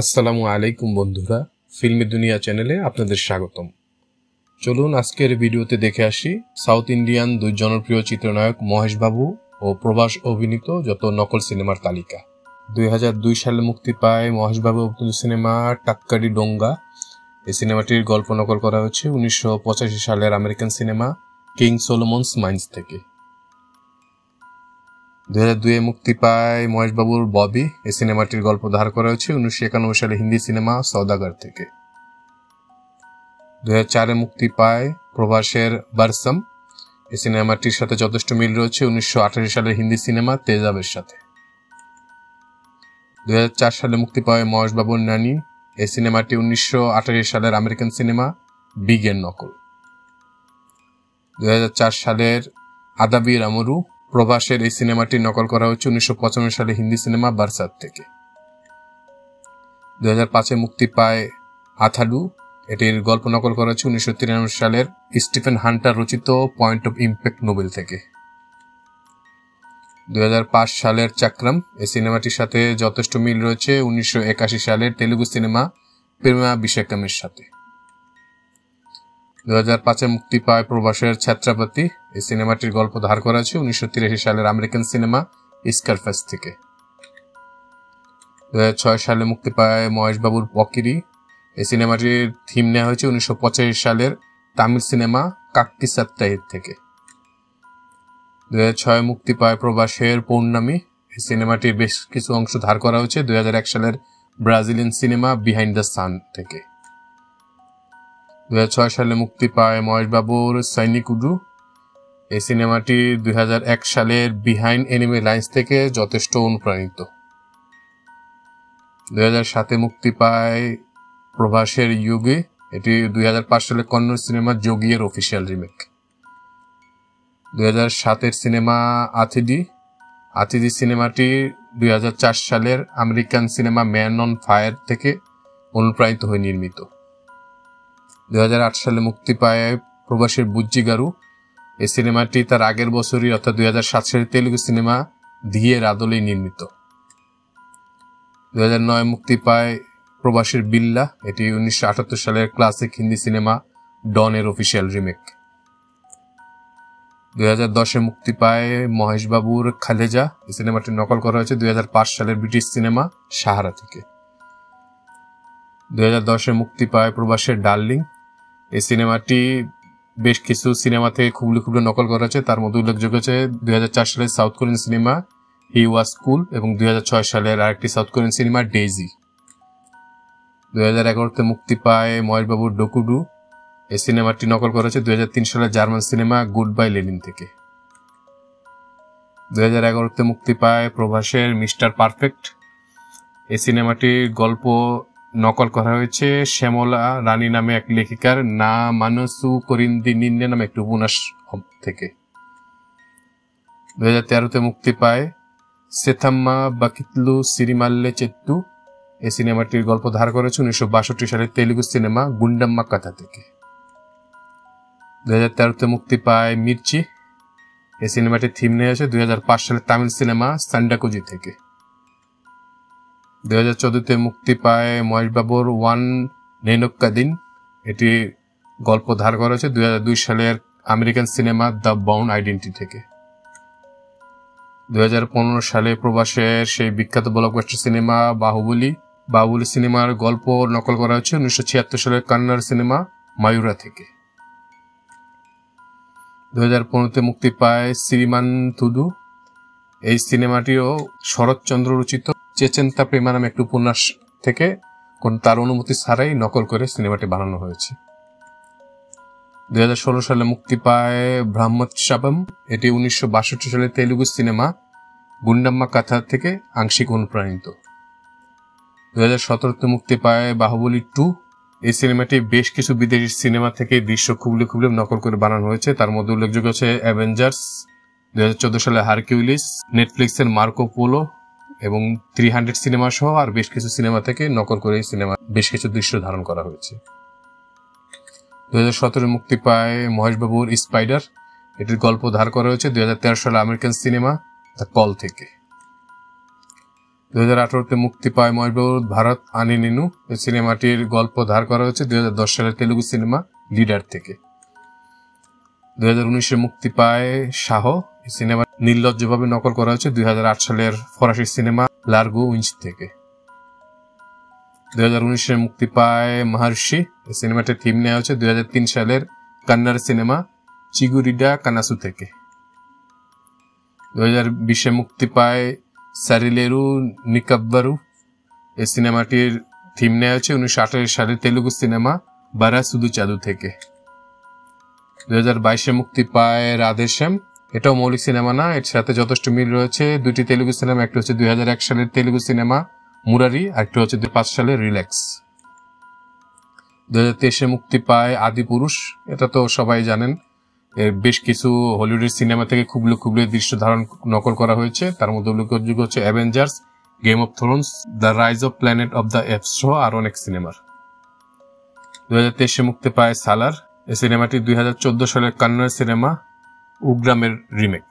আসসালামু আলাইকুম বন্ধুরা, ফিল্মি দুনিয়া চ্যানেলে আপনাদের স্বাগতম। চলুন আজকের ভিডিওতে দেখে আসি সাউথ ইন্ডিয়ান দুই জনপ্রিয় চিত্রনায়ক মহেশ বাবু ও প্রভাস অভিনীত যত নকল সিনেমার তালিকা। 2002 সালে মুক্তি পায় মহেশ বাবু অভিনীত সিনেমা টাক্কারি ডোঙ্গা। এই সিনেমাটির গল্প নকল করা হয়েছে 1985 সালের আমেরিকান সিনেমা কিং সলোমনস মাইন্স থেকে। 2002 মুক্তি পায় মহেশ বাবুর ববি। এই সিনেমাটির গল্প ধার করা হয়েছে 1991 সালে হিন্দি সিনেমা সওদাগর থেকে। 2004 মুক্তি পায় প্রভাসের বারসম। এই সিনেমাটির সাথে যথেষ্ট মিল রয়েছে 1988 সালের হিন্দি সিনেমা তেজাবের সাথে। 2004 সালে মুক্তি পায় মহেশ বাবুর নানি। এই সিনেমাটি 1988 সালের আমেরিকান সিনেমা বিগের নকল। 2004 সালের আদাবি রামরু। প্রভাসের এই সিনেমাটি নকল করা হচ্ছে 1995 সালে হিন্দি সিনেমা বারসাত থেকে। 2005 মুক্তি পায় আথাডু। এটির গল্প নকল করা হচ্ছে 1993 সালের স্টিফেন হান্টার রচিত পয়েন্ট অফ ইম্প্যাক্ট নোবেল থেকে। 2005 সালের চাক্রাম। এই সিনেমাটির সাথে যথেষ্ট মিল রয়েছে 1981 সালের তেলুগু সিনেমা প্রেমা বিশাকামের সাথে। 2005 মুক্তি পায় প্রভাসের ছত্রপতি। এই সিনেমাটির গল্প ধার করা হয়েছে 1983 সালের আমেরিকান সিনেমা স্কারফেস থেকে। 2006 সালে মুক্তি পায় মহেশ বাবুর পকিরি। এই সিনেমাটির থিম নেওয়া হয়েছে 1985 সালের তামিল সিনেমা কাক্কি সাত্তাহির থেকে। 2006 মুক্তি পায় প্রভাসের পৌর্ণামী। এই সিনেমাটির বেশ কিছু অংশ ধার করা হয়েছে 2001 সালের Brazilian cinema behind the sun থেকে। 2006 সালে মুক্তি পায় মহেশ বাবুর সৈনিকুডু। এই সিনেমাটি 2001 সালের বিহাইন্ড এনিমি লাইন্স থেকে যথেষ্ট অনুপ্রাণিত। 2007 মুক্তি পায় প্রভাসের যোগী। এটি 2005 সালে কন্নড় সিনেমা যোগীর অফিসিয়াল রিমেক। 2007 সিনেমা আথিদি সিনেমাটি 2004 সালের আমেরিকান সিনেমা ম্যান অন ফায়ার থেকে অনুপ্রাণিত হয়ে নির্মিত। 2008 সালে মুক্তি পায় প্রভাসের বুজ্জিগারু। এই সিনেমাটি তার আগের বছরই অর্থাৎ 2007 সালের তেলুগু সিনেমা ধিয়ের আদলেই নির্মিত। 2009 মুক্তি পায় প্রভাসের বিল্লা। এটি 1978 সালের ক্লাসিক হিন্দি সিনেমা ডনের অফিসিয়াল রিমেক। 2010 মুক্তি পায় মহেশ বাবুর খালেজা। এই সিনেমাটি নকল করা হয়েছে 2005 সালের ব্রিটিশ সিনেমা সাহারা থেকে। 2010 মুক্তি পায় প্রভাসের ডার্লিং। এই সিনেমাটি বেশ কিছু সিনেমা থেকে খুবলে নকল করা হয়েছে, তার মধ্যে উল্লেখযোগ্য হচ্ছে 2004 সালের সাউথ কোরিয়ান সিনেমা হি ওয়াজ কুল এবং 2006 সালের আরেকটি সাউথ কোরিয়ান সিনেমা ডেইজি। 2011 মুক্তি পায় মহেশ বাবুর ডকুডু। এই সিনেমাটি নকল করা হয়েছে 2003 সালের German cinema good bye Lenin থেকে। 2011 মুক্তি পায় প্রভাসের মিস্টার পারফেক্ট। এই সিনেমাটির গল্প নকল করা হয়েছে শ্যামলা রানী নামে এক লেখিকার না মানসু করিন্দি নিন্নে নামে একটি উপন্যাস থেকে। 2013 মুক্তি পায় সেথাম্মা বাকিতলু সিরিমাল্লে চেত্তু। এই সিনেমাটির গল্প ধার করেছে 1962 সালের তেলুগু সিনেমা গুন্ডাম্মা কথা থেকে। 2013 মুক্তি পায় মির্চি। এই সিনেমাটির থিম নিয়ে আছে 2005 সালের তামিল সিনেমা সান্ডাকুজি থেকে। 2014 মুক্তি পায় মহেশ বাবুর ওয়ান নেনক্কাদিন। এটি গল্প ধার করা হয়েছে 2002 সালের American cinema the bound identity থেকে। 2015 সালে প্রভাসের সেই বিখ্যাত ব্লকবাস্টার সিনেমা বাহুবলী সিনেমার গল্প নকল করা হয়েছে 1976 সালের কন্নড় সিনেমা মায়ুরা থেকে। 2015 মুক্তি পায় শ্রীমান থুদু। এই সিনেমাটিও শরৎচন্দ্র রচিত চেচেন্তা প্রেমা নামে একটি উপন্যাস থেকে তার অনুমতি ছাড়াই নকল করে সিনেমাটি বানানো হয়েছে। 2016 সালে মুক্তি পায় ব্রহ্মোৎসবম। এটি 1962 সালের তেলুগু সিনেমা গুন্ডাম্মা কথা থেকে আংশিক অনুপ্রাণিত। 2017 মুক্তি পায় বাহুবলী 2। এই সিনেমাটি বেশ কিছু বিদেশি সিনেমা থেকে দৃশ্য খুবলে নকল করে বানানো হয়েছে, তার মধ্যে উল্লেখযোগ্য হচ্ছে অ্যাভেঞ্জার্স, 2014 সালে হারকিউলিস, নেটফ্লিক্সের মার্কো পোলো এবং 300 সিনেমা সহ আর বেশ কিছু সিনেমা থেকে নকল করে এই সিনেমা বেশ কিছু দৃশ্য ধারণ করা হয়েছে। 2017 মুক্তি পায় মহেশ বাবুর স্পাইডার। এটির গল্প ধার করা হয়েছে 2013 সালে আমেরিকান সিনেমা দ্য কল থেকে। 2018-তে মুক্তি পায় মহেশবাবুর ভারত আনি নিনু। এই সিনেমাটির গল্প ধার করা হয়েছে 2010 সালের তেলুগু সিনেমা লিডার থেকে। 2019-এ মুক্তি পায় শাহ। এই সিনেমা নির্লজ্জভাবে নকল করা হয়েছে 2008 সালের ফরাসি সিনেমা লার্গো উইঞ্চ থেকে। 2019-এ মুক্তি পায় মহর্ষি। এই সিনেমাটির থিম নেওয়া হয়েছে 2003 সালের কন্নড় সিনেমা চিগুরিডা কানাসু থেকে। 2020-এ মুক্তি পায় সারিলেরু নিকাব্বারু। এই সিনেমাটির থিম নেওয়া হয়েছে 1928 সালের তেলুগু সিনেমা বারা সুদু চাদু থেকে। 2022-এ মুক্তি পায় রাধেশ্যাম। এটাও মৌলিক সিনেমা না, এর সাথে যথেষ্ট মিল রয়েছে। দুটি তেলুগু সিনেমা, একটা হচ্ছে 2001 সালের তেলুগু সিনেমা মুরারি, আর একটা হচ্ছে 2005 সালের রিল্যাক্স। 2023-এ মুক্তি পায় আদিপুরুষ। এটা তো সবাই জানেন, এর বেশ কিছু হলিউডের সিনেমা থেকে খুবলে খুবলে দৃশ্য ধারণ নকল করা হয়েছে। তার মধ্যে উল্লেখযোগ্য হচ্ছে Avengers, game of Thrones, the rise of planet of the apps সহ আর অনেক সিনেমার। 2023-এ মুক্তি পায় সালার। এই সিনেমাটি 2014 সালের কন্নড় সিনেমা উগ্রামের রিমেক।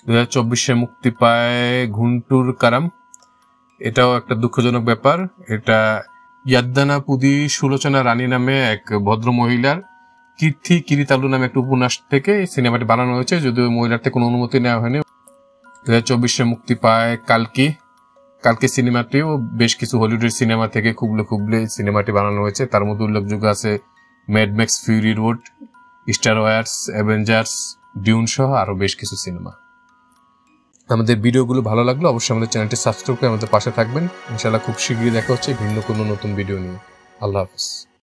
2024-এ মুক্তি পায় ঘুন্টুর কারাম। এটাও একটা দুঃখজনক ব্যাপার। এটা ইয়াদ্দানা পুদি সুলোচনা রানী নামে এক ভদ্র মহিলার কীর্তি কিরিতালু নামে একটা উপন্যাস থেকে এই সিনেমাটি বানানো হয়েছে, যদিও মহিলার থেকে কোনো অনুমতি নেওয়া হয়নি। 2024-এ মুক্তি পায় কালকি। কালকি সিনেমাটিও বেশ কিছু হলিউডের সিনেমা থেকে খুবলে খুবলে সিনেমাটি বানানো হয়েছে। তার মধ্যে উল্লেখযোগ্য আছে Mad Max Fury Road, Star Wars, Avengers, Dune সহ আরো বেশ কিছু সিনেমা। আমাদের ভিডিওগুলো ভালো লাগলে অবশ্যই আমাদের চ্যানেলটি সাবস্ক্রাইব করে আমাদের পাশে থাকবেন। ইনশাআল্লাহ খুব শীঘ্রই দেখা হচ্ছে ভিন্ন কোনো নতুন ভিডিও নিয়ে। আল্লাহ হাফেজ।